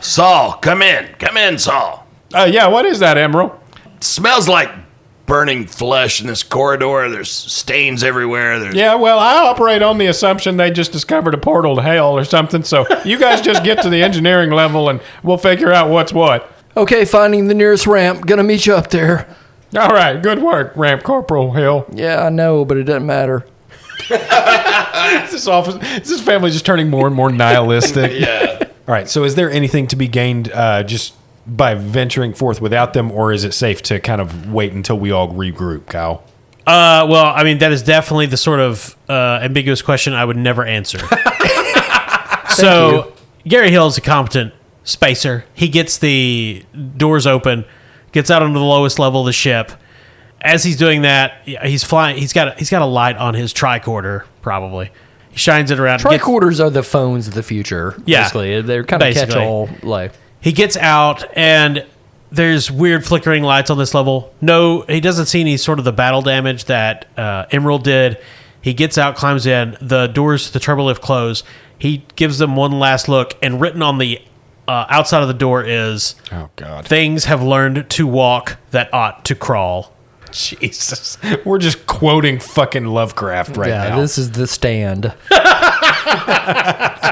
[SPEAKER 3] Saul, come in. Come in, Saul.
[SPEAKER 4] Yeah, what is that, Emerald?
[SPEAKER 3] Smells like burning flesh in this corridor. There's stains everywhere.
[SPEAKER 4] Yeah, well, I operate on the assumption they just discovered a portal to hell or something. So you guys just get to the engineering level and we'll figure out what's what.
[SPEAKER 1] Okay, finding the nearest ramp. Gonna meet you up there.
[SPEAKER 4] All right, good work, Ramp Corporal Hill.
[SPEAKER 1] Yeah, I know, but it doesn't matter.
[SPEAKER 4] Is this family just turning more and more nihilistic?
[SPEAKER 3] Yeah.
[SPEAKER 4] All right, so is there anything to be gained just by venturing forth without them, or is it safe to kind of wait until we all regroup, Kyle?
[SPEAKER 2] Well, I mean, that is definitely the sort of ambiguous question I would never answer. So, Gary Hill is a competent spacer. He gets the doors open, gets out onto the lowest level of the ship. As he's doing that, he's flying. He's got a light on his tricorder, probably. He shines it around.
[SPEAKER 1] Tricorders are the phones of the future.
[SPEAKER 2] Yeah,
[SPEAKER 1] basically. They're kind of catch-all. Like,
[SPEAKER 2] he gets out, and there's weird flickering lights on this level. No, he doesn't see any sort of the battle damage that Emerald did. He gets out, climbs in. The doors to the turbolift close. He gives them one last look, and written on the outside of the door is,
[SPEAKER 4] "Oh God,
[SPEAKER 2] things have learned to walk that ought to crawl."
[SPEAKER 4] Jesus, we're just quoting fucking Lovecraft right now.
[SPEAKER 1] yeah, this is The Stand.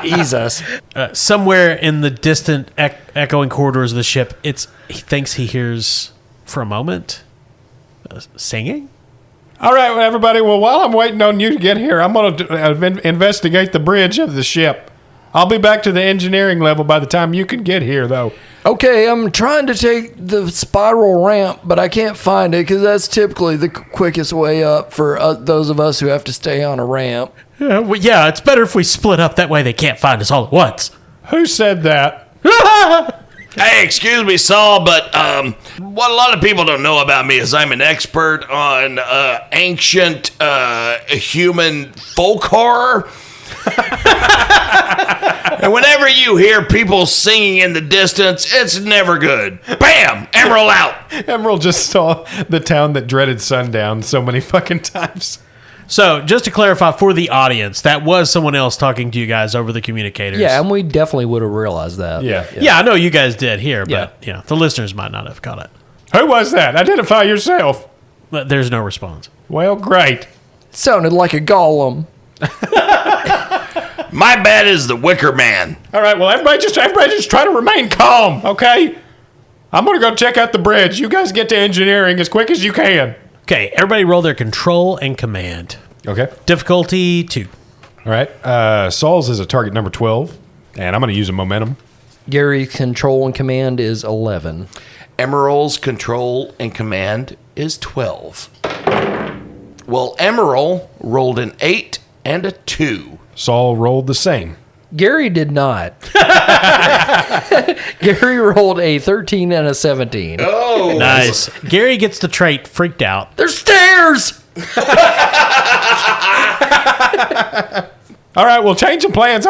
[SPEAKER 1] Jesus.
[SPEAKER 2] Somewhere in the distant echoing corridors of the ship, he thinks he hears, for a moment, singing.
[SPEAKER 4] All right, well, everybody. Well, while I'm waiting on you to get here, I'm going to investigate the bridge of the ship. I'll be back to the engineering level by the time you can get here, though.
[SPEAKER 1] Okay, I'm trying to take the spiral ramp, but I can't find it because that's typically the quickest way up for those of us who have to stay on a ramp.
[SPEAKER 2] Yeah, it's better if we split up. That way they can't find us all at once.
[SPEAKER 4] Who said that?
[SPEAKER 3] Hey, excuse me, Saul, but what a lot of people don't know about me is I'm an expert on ancient human folk horror. And whenever you hear people singing in the distance, it's never good. Bam! Emerald out.
[SPEAKER 4] Emerald just saw the town that dreaded sundown so many fucking times.
[SPEAKER 2] So, just to clarify for the audience, that was someone else talking to you guys over the communicators.
[SPEAKER 1] Yeah, and we definitely would have realized that.
[SPEAKER 2] Yeah, I know you guys did here, but the listeners might not have caught it.
[SPEAKER 4] Who was that? Identify yourself.
[SPEAKER 2] But there's no response.
[SPEAKER 4] Well, great.
[SPEAKER 1] Sounded like a golem.
[SPEAKER 3] My bad is the Wicker Man.
[SPEAKER 4] All right, well, everybody just try to remain calm, okay? I'm going to go check out the bridge. You guys get to engineering as quick as you can.
[SPEAKER 2] Okay, everybody roll their control and command.
[SPEAKER 4] Okay.
[SPEAKER 2] Difficulty 2.
[SPEAKER 4] All right. Saul's is a target number 12, and I'm going to use a momentum.
[SPEAKER 1] Gary's control and command is 11.
[SPEAKER 3] Emerald's control and command is 12. Well, Emerald rolled an 8 and a 2.
[SPEAKER 4] Saul rolled the same.
[SPEAKER 1] Gary did not. Gary rolled a 13 and a 17.
[SPEAKER 3] Oh,
[SPEAKER 2] Nice. Gary gets the trait freaked out.
[SPEAKER 1] There's stairs!
[SPEAKER 4] All right, well, change of plans.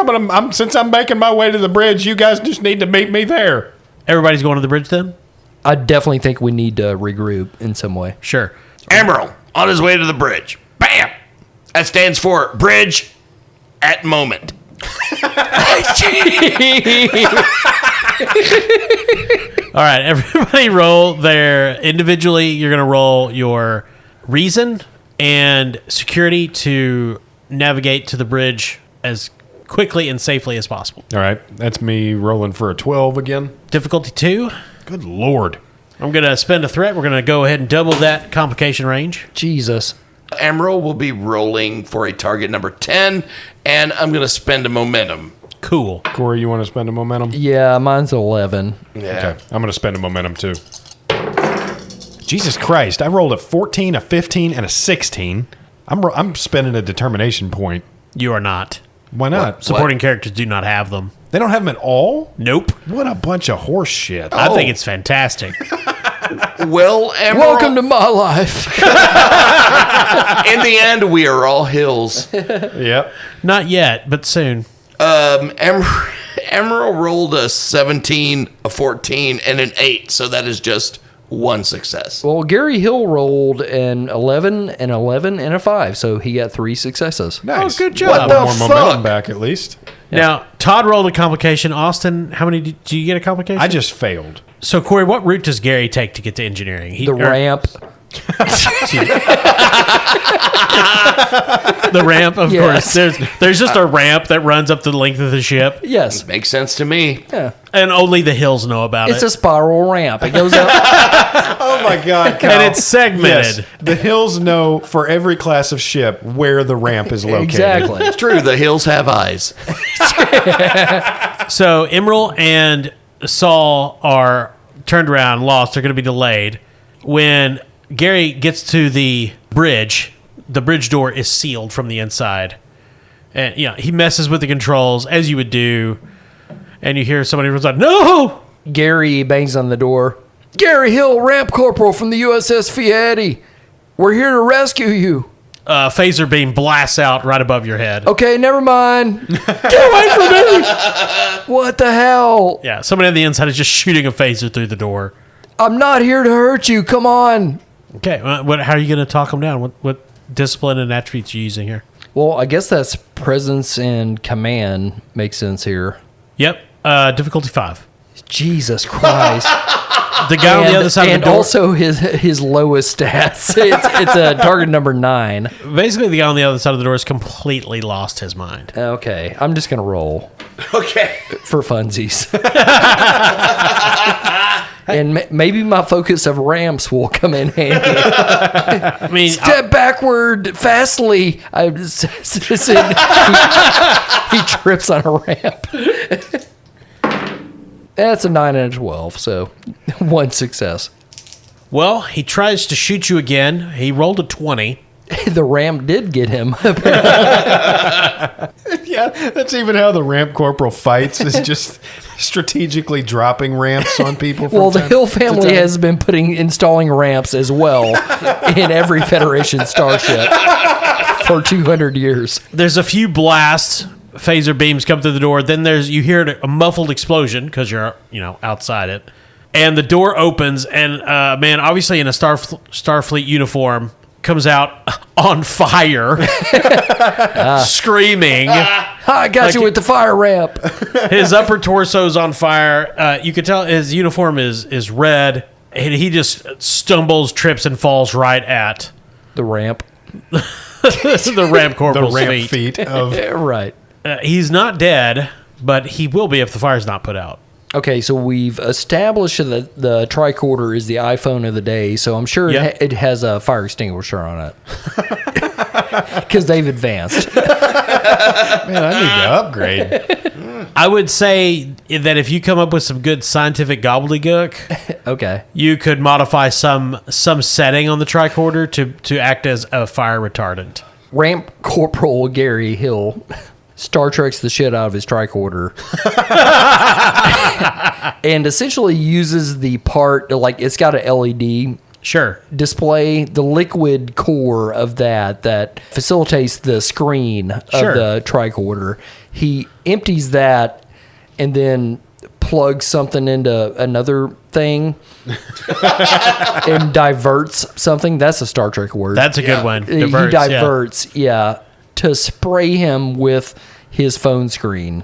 [SPEAKER 4] Since I'm making my way to the bridge, you guys just need to meet me there.
[SPEAKER 2] Everybody's going to the bridge then?
[SPEAKER 1] I definitely think we need to regroup in some way.
[SPEAKER 2] Sure.
[SPEAKER 3] Emerald on his way to the bridge. Bam! That stands for bridge at moment.
[SPEAKER 2] All right, everybody roll their individually. You're going to roll your reason and security to navigate to the bridge as quickly and safely as possible.
[SPEAKER 4] All right, that's me rolling for a 12 again.
[SPEAKER 2] Difficulty 2.
[SPEAKER 4] Good Lord.
[SPEAKER 2] I'm going to spend a threat. We're going to go ahead and double that complication range.
[SPEAKER 1] Jesus.
[SPEAKER 3] Emerald will be rolling for a target number 10, and I'm going to spend a momentum.
[SPEAKER 2] Cool.
[SPEAKER 4] Corey, you want to spend a momentum?
[SPEAKER 1] Yeah, mine's 11.
[SPEAKER 3] Yeah.
[SPEAKER 4] Okay, I'm going to spend a momentum too. Jesus Christ, I rolled a 14, a 15, and a 16. I'm spending a determination point.
[SPEAKER 2] You are not.
[SPEAKER 4] Why not?
[SPEAKER 2] Supporting characters do not have them.
[SPEAKER 4] They don't have them at all?
[SPEAKER 2] Nope.
[SPEAKER 4] What a bunch of horse shit.
[SPEAKER 2] I think it's fantastic.
[SPEAKER 3] Well, Emerald,
[SPEAKER 1] Welcome to my life.
[SPEAKER 3] in the end, we are all hills.
[SPEAKER 4] Yep.
[SPEAKER 2] Not yet, but soon.
[SPEAKER 3] Emerald rolled a 17, a 14, and an 8, so that is just one success.
[SPEAKER 1] Well, Gary Hill rolled an 11, an 11, and a 5, so he got 3 successes.
[SPEAKER 4] Nice.
[SPEAKER 2] Oh, good job.
[SPEAKER 3] What the
[SPEAKER 4] More momentum
[SPEAKER 3] fuck?
[SPEAKER 4] back at least.
[SPEAKER 2] Now, Todd rolled a complication. Austin, how many did you get a complication?
[SPEAKER 4] I just failed.
[SPEAKER 2] So, Corey, what route does Gary take to get to engineering?
[SPEAKER 1] The ramp.
[SPEAKER 2] The ramp, of
[SPEAKER 1] Yes.
[SPEAKER 2] course. There's just a ramp that runs up the length of the ship,
[SPEAKER 1] Yes.
[SPEAKER 3] Makes sense to me.
[SPEAKER 1] Yeah.
[SPEAKER 2] and only the hills know about
[SPEAKER 1] It's
[SPEAKER 2] it.
[SPEAKER 1] a spiral ramp. It goes up.
[SPEAKER 4] Oh my God, Kyle.
[SPEAKER 2] And it's segmented.
[SPEAKER 4] Yes, the hills know for every class of ship where the ramp is located.
[SPEAKER 1] Exactly.
[SPEAKER 3] It's true. The hills have eyes.
[SPEAKER 2] So Emerald and Saul are turned around, lost. They're going to be delayed. When Gary gets to the bridge door is sealed from the inside. And he messes with the controls, as you would do. And you hear somebody runs out, "No!"
[SPEAKER 1] Gary bangs on the door. Gary Hill, Ramp Corporal from the USS Fieri. We're here to rescue you.
[SPEAKER 2] Phaser beam blasts out right above your head.
[SPEAKER 1] Okay, never mind. Get away from me. What the hell?
[SPEAKER 2] Yeah, somebody on the inside is just shooting a phaser through the door.
[SPEAKER 1] I'm not here to hurt you. Come on.
[SPEAKER 2] Okay, how are you going to talk them down? What discipline and attributes are you using here?
[SPEAKER 1] Well, I guess that's presence and command makes sense here.
[SPEAKER 2] Yep, difficulty 5.
[SPEAKER 1] Jesus Christ.
[SPEAKER 2] The guy on the other side of
[SPEAKER 1] and
[SPEAKER 2] the door.
[SPEAKER 1] also his lowest stats. It's a target number 9.
[SPEAKER 2] Basically, the guy on the other side of the door has completely lost his mind.
[SPEAKER 1] Okay, I'm just going to roll
[SPEAKER 3] Okay.
[SPEAKER 1] for funsies. And maybe my focus of ramps will come in handy.
[SPEAKER 2] I mean,
[SPEAKER 1] Step backward fastly. He trips on a ramp. That's a 9 and a 12, so 1 success.
[SPEAKER 2] well, he tries to shoot you again. He rolled a 20.
[SPEAKER 1] The ramp did get him.
[SPEAKER 4] Yeah, that's even how the ramp corporal fights, is just strategically dropping ramps on people. From
[SPEAKER 1] Well, the
[SPEAKER 4] time
[SPEAKER 1] Hill
[SPEAKER 4] to
[SPEAKER 1] family
[SPEAKER 4] time.
[SPEAKER 1] has been installing ramps as well in every Federation starship for 200 years.
[SPEAKER 2] There's a few blasts. Phaser beams come through the door. Then you hear a muffled explosion because you're outside it, and the door opens. And man, obviously in a Starfleet uniform, comes out on fire, screaming.
[SPEAKER 1] I got you with the fire ramp.
[SPEAKER 2] His upper torso's on fire. You can tell his uniform is red, and he just stumbles, trips, and falls right at
[SPEAKER 1] The ramp.
[SPEAKER 2] the ramp
[SPEAKER 4] the
[SPEAKER 2] corporal's
[SPEAKER 4] ramp
[SPEAKER 2] feet.
[SPEAKER 4] feet of
[SPEAKER 1] Right.
[SPEAKER 2] He's not dead, but he will be if the fire's not put out.
[SPEAKER 1] Okay, so we've established that the tricorder is the iPhone of the day, so I'm sure
[SPEAKER 2] Yeah.
[SPEAKER 1] it has a fire extinguisher on it. Because they've advanced.
[SPEAKER 4] man. I need to upgrade.
[SPEAKER 2] I would say that if you come up with some good scientific gobbledygook,
[SPEAKER 1] Okay.
[SPEAKER 2] you could modify some setting on the tricorder to act as a fire retardant.
[SPEAKER 1] Ramp Corporal Gary Hill Star Trek's the shit out of his tricorder. And essentially uses the part, like it's got a LED
[SPEAKER 2] Sure.
[SPEAKER 1] display, the liquid core of that facilitates the screen of
[SPEAKER 2] Sure.
[SPEAKER 1] the tricorder. He empties that and then plugs something into another thing and diverts something. That's a Star Trek word.
[SPEAKER 2] That's a good one.
[SPEAKER 1] He diverts, yeah, to spray him with his phone screen.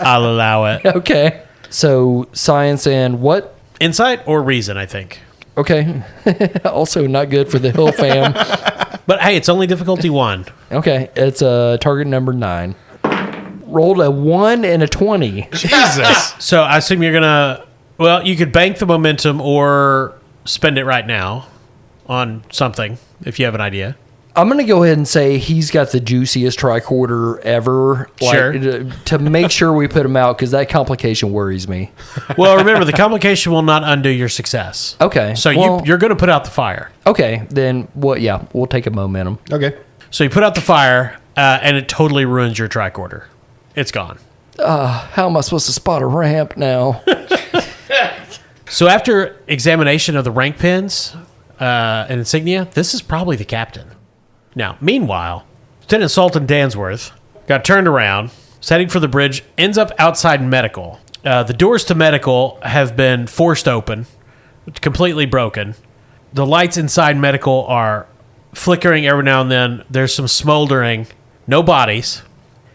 [SPEAKER 2] I'll allow it.
[SPEAKER 1] Okay. So science and what?
[SPEAKER 2] Insight or reason, I think.
[SPEAKER 1] Okay. Also not good for the Hill fam.
[SPEAKER 2] But hey, it's only difficulty 1.
[SPEAKER 1] Okay. It's target number 9. Rolled a 1 and a 20.
[SPEAKER 4] Jesus.
[SPEAKER 2] So I assume you're gonna. Well, you could bank the momentum or spend it right now on something if you have an idea.
[SPEAKER 1] I'm going to go ahead and say he's got the juiciest tricorder ever.
[SPEAKER 2] Sure.
[SPEAKER 1] To make sure we put him out, because that complication worries me.
[SPEAKER 2] Well, remember the complication will not undo your success.
[SPEAKER 1] Okay.
[SPEAKER 2] So
[SPEAKER 1] well,
[SPEAKER 2] you're going to put out the fire.
[SPEAKER 1] Okay. Then, yeah, we'll take a momentum.
[SPEAKER 4] Okay.
[SPEAKER 2] So you put out the fire, and it totally ruins your tricorder. It's gone.
[SPEAKER 1] How am I supposed to spot a ramp now?
[SPEAKER 2] So after examination of the rank pins and insignia, this is probably the captain. Now, meanwhile, Lieutenant Sultan Dansworth got turned around, is heading for the bridge, ends up outside medical. The doors to medical have been forced open, completely broken. The lights inside medical are flickering every now and then. There's some smoldering, no bodies.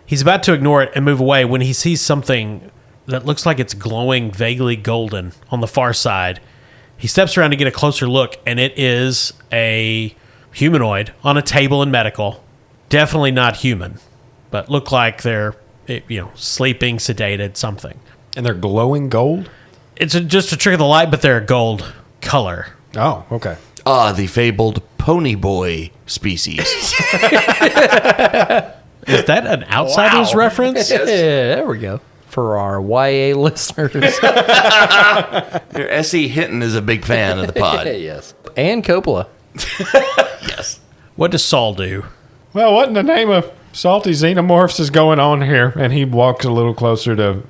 [SPEAKER 2] He's about to ignore it and move away when he sees something that looks like it's glowing vaguely golden on the far side. He steps around to get a closer look, and it is a humanoid on a table in medical. Definitely not human, but look like they're, sleeping, sedated, something.
[SPEAKER 4] And they're glowing gold?
[SPEAKER 2] It's just a trick of the light, but they're a gold color.
[SPEAKER 4] Oh, okay.
[SPEAKER 3] The fabled pony boy species.
[SPEAKER 2] Is that an Outsiders reference?
[SPEAKER 1] Yeah, there we go. For our YA listeners.
[SPEAKER 3] S.E. Hinton is a big fan of the pod.
[SPEAKER 1] Yes. And Coppola.
[SPEAKER 3] Yes.
[SPEAKER 2] What does Saul do?
[SPEAKER 4] Well, what in the name of salty xenomorphs is going on here? And he walks a little closer to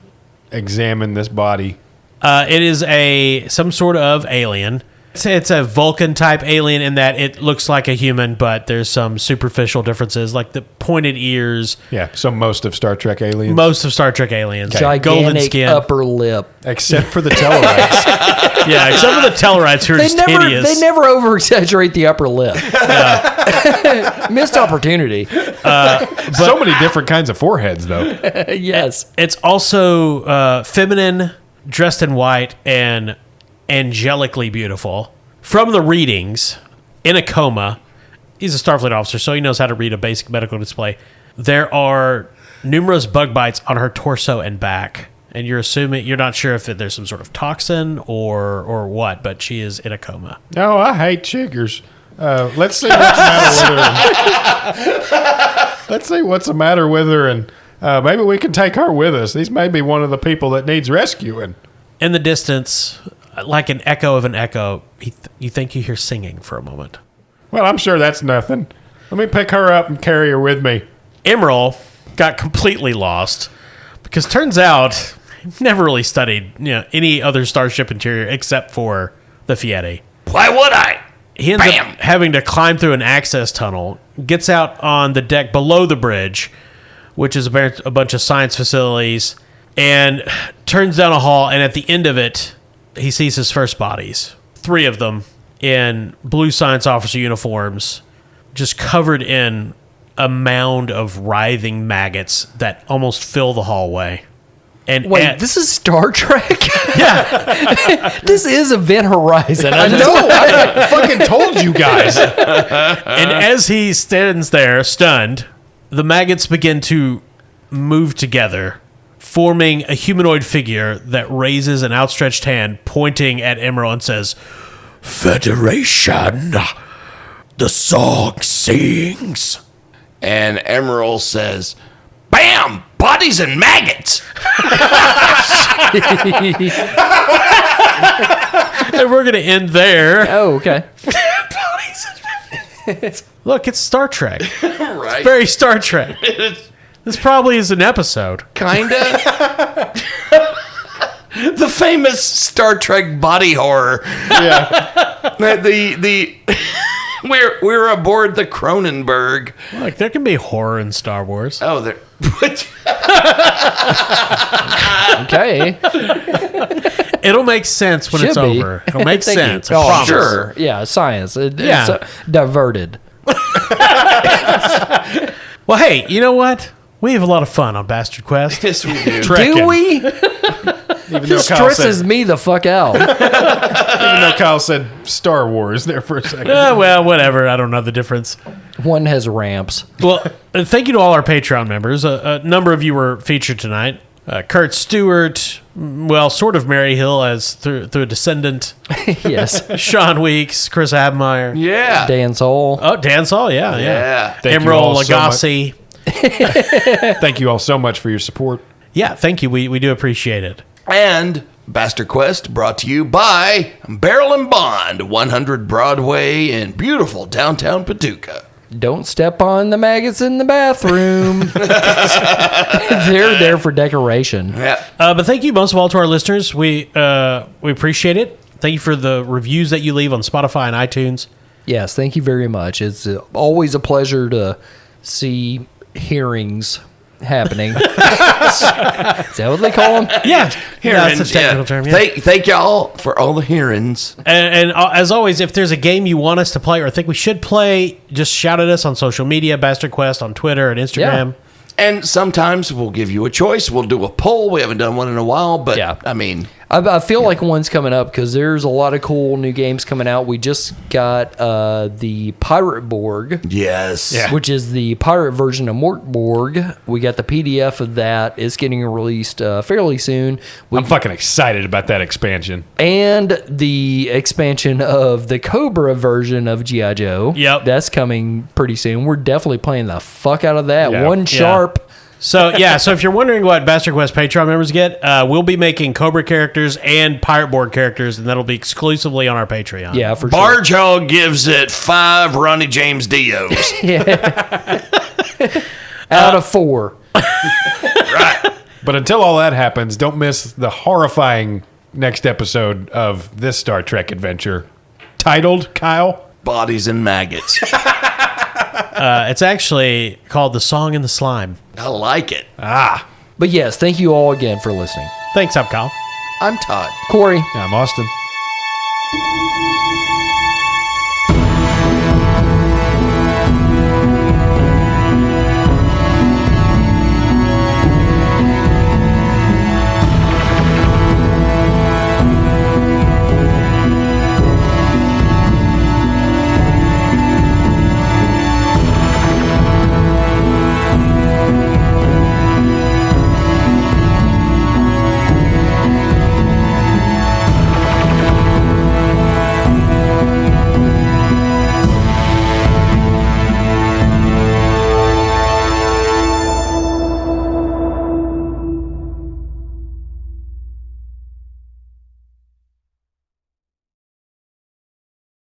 [SPEAKER 4] examine this body.
[SPEAKER 2] It is some sort of alien. It's a Vulcan type alien in that it looks like a human, but there's some superficial differences, like the pointed ears.
[SPEAKER 4] Yeah, so most of Star Trek aliens.
[SPEAKER 2] Most of Star Trek aliens.
[SPEAKER 1] Gigantic
[SPEAKER 2] Golden skin.
[SPEAKER 1] upper lip.
[SPEAKER 4] Except for the Tellarites.
[SPEAKER 2] Yeah, except for the Tellarites who are just hideous.
[SPEAKER 1] They never over-exaggerate the upper lip. Missed opportunity.
[SPEAKER 4] So many different kinds of foreheads, though.
[SPEAKER 1] Yes.
[SPEAKER 2] It's also feminine, dressed in white, and angelically beautiful. From the readings, in a coma, he's a Starfleet officer, so he knows how to read a basic medical display. There are numerous bug bites on her torso and back, and you're not sure if there's some sort of toxin or what, but she is in a coma.
[SPEAKER 4] Oh, I hate chiggers. Let's see what's the matter with her. Let's see what's the matter with her, and maybe we can take her with us. These may be one of the people that needs rescuing.
[SPEAKER 2] In the distance, like an echo of an echo, you think you hear singing for a moment.
[SPEAKER 4] Well, I'm sure that's nothing. Let me pick her up and carry her with me.
[SPEAKER 2] Emerald got completely lost because turns out he never really studied any other starship interior except for the Fieri.
[SPEAKER 3] Why would I?
[SPEAKER 2] He ends
[SPEAKER 3] Bam!
[SPEAKER 2] up having to climb through an access tunnel, gets out on the deck below the bridge, which is a bunch of science facilities, and turns down a hall, and at the end of it, he sees his first bodies. 3 of them in blue science officer uniforms, just covered in a mound of writhing maggots that almost fill the hallway. And
[SPEAKER 1] Wait, this is Star Trek?
[SPEAKER 2] yeah,
[SPEAKER 1] This is Event Horizon. I know.
[SPEAKER 4] I fucking told you guys.
[SPEAKER 2] and as he stands there, stunned, the maggots begin to move together, forming a humanoid figure that raises an outstretched hand, pointing at Emerald and says, "Federation, the song sings."
[SPEAKER 3] And Emerald says, "Bam! Bodies and maggots!"
[SPEAKER 2] And we're going to end there.
[SPEAKER 1] Oh, okay.
[SPEAKER 2] Look, it's Star Trek.
[SPEAKER 3] Right?
[SPEAKER 2] Very Star Trek. This probably is an episode.
[SPEAKER 3] Kinda. The famous Star Trek body horror.
[SPEAKER 4] Yeah.
[SPEAKER 3] The we're aboard the Cronenberg.
[SPEAKER 2] Look, there can be horror in Star Wars.
[SPEAKER 3] Oh, there.
[SPEAKER 1] Okay.
[SPEAKER 2] It'll make sense when
[SPEAKER 1] Should
[SPEAKER 2] it's
[SPEAKER 1] be.
[SPEAKER 2] over. It'll make
[SPEAKER 1] Thank
[SPEAKER 2] sense.
[SPEAKER 1] you.
[SPEAKER 2] I
[SPEAKER 1] Oh,
[SPEAKER 2] promise.
[SPEAKER 1] sure. Yeah, science.
[SPEAKER 2] Yeah.
[SPEAKER 1] It's diverted.
[SPEAKER 2] Well, hey, you know what? We have a lot of fun on Bastard Quest.
[SPEAKER 3] Yes, we do.
[SPEAKER 1] Do we?
[SPEAKER 4] Even though
[SPEAKER 1] This
[SPEAKER 4] Kyle
[SPEAKER 1] stresses
[SPEAKER 4] said,
[SPEAKER 1] me the fuck out.
[SPEAKER 4] even though Kyle said Star Wars there for a second.
[SPEAKER 2] Well, whatever. I don't know the difference.
[SPEAKER 1] One has ramps.
[SPEAKER 2] Well, thank you to all our Patreon members. A number of you were featured tonight. Kurt Stewart, well, sort of Mary Hill as through a descendant.
[SPEAKER 1] Yes.
[SPEAKER 2] Sean Weeks, Chris Abmeyer.
[SPEAKER 3] Yeah.
[SPEAKER 1] Dan Soul.
[SPEAKER 2] Oh, Dan Saul, yeah.
[SPEAKER 3] Yeah.
[SPEAKER 4] Thank you
[SPEAKER 2] Emerald
[SPEAKER 4] all so much.
[SPEAKER 2] Lagasse.
[SPEAKER 4] Thank you all so much for your support.
[SPEAKER 2] Yeah, thank you. We do appreciate it.
[SPEAKER 3] And Bastard Quest brought to you by Barrel and Bond, 100 Broadway in beautiful downtown Paducah.
[SPEAKER 1] Don't step on the maggots in the bathroom. They're there for decoration.
[SPEAKER 3] Yeah.
[SPEAKER 2] But thank you most of all to our listeners. We appreciate it. Thank you for the reviews that you leave on Spotify and iTunes.
[SPEAKER 1] Yes, thank you very much. It's always a pleasure to see hearings happening. Is that what they call them?
[SPEAKER 2] Yeah,
[SPEAKER 3] Hearings,
[SPEAKER 2] that's a technical term. Yeah.
[SPEAKER 3] Thank y'all for all the hearings.
[SPEAKER 2] And as always, if there's a game you want us to play or think we should play, just shout at us on social media, Bastard Quest on Twitter and Instagram.
[SPEAKER 3] And sometimes we'll give you a choice. We'll do a poll. We haven't done one in a while, but
[SPEAKER 1] Yeah.
[SPEAKER 3] I mean,
[SPEAKER 1] I feel like one's coming up because there's a lot of cool new games coming out. We just got the Pirate Borg.
[SPEAKER 3] Yes.
[SPEAKER 4] Yeah.
[SPEAKER 1] Which is the pirate version of Mort Borg. We got the PDF of that. It's getting released fairly soon.
[SPEAKER 4] I'm fucking excited about that expansion.
[SPEAKER 1] And the expansion of the Cobra version of G.I. Joe.
[SPEAKER 2] Yep.
[SPEAKER 1] That's coming pretty soon. We're definitely playing the fuck out of that.
[SPEAKER 4] Yeah.
[SPEAKER 1] One sharp.
[SPEAKER 2] So if you're wondering what Bastard Quest Patreon members get, we'll be making Cobra characters and Pirate Board characters, and that'll be exclusively on our Patreon.
[SPEAKER 1] Yeah, for sure.
[SPEAKER 3] Barge Hog gives it 5 Ronnie James Dios.
[SPEAKER 1] Out of 4.
[SPEAKER 3] Right.
[SPEAKER 4] But until all that happens, don't miss the horrifying next episode of this Star Trek adventure, titled, Kyle?
[SPEAKER 3] Bodies and maggots.
[SPEAKER 2] It's actually called The Song and the Slime.
[SPEAKER 3] I like it.
[SPEAKER 1] But yes, thank you all again for listening.
[SPEAKER 2] Thanks, I'm Kyle.
[SPEAKER 3] I'm Todd.
[SPEAKER 1] Corey.
[SPEAKER 4] I'm Austin.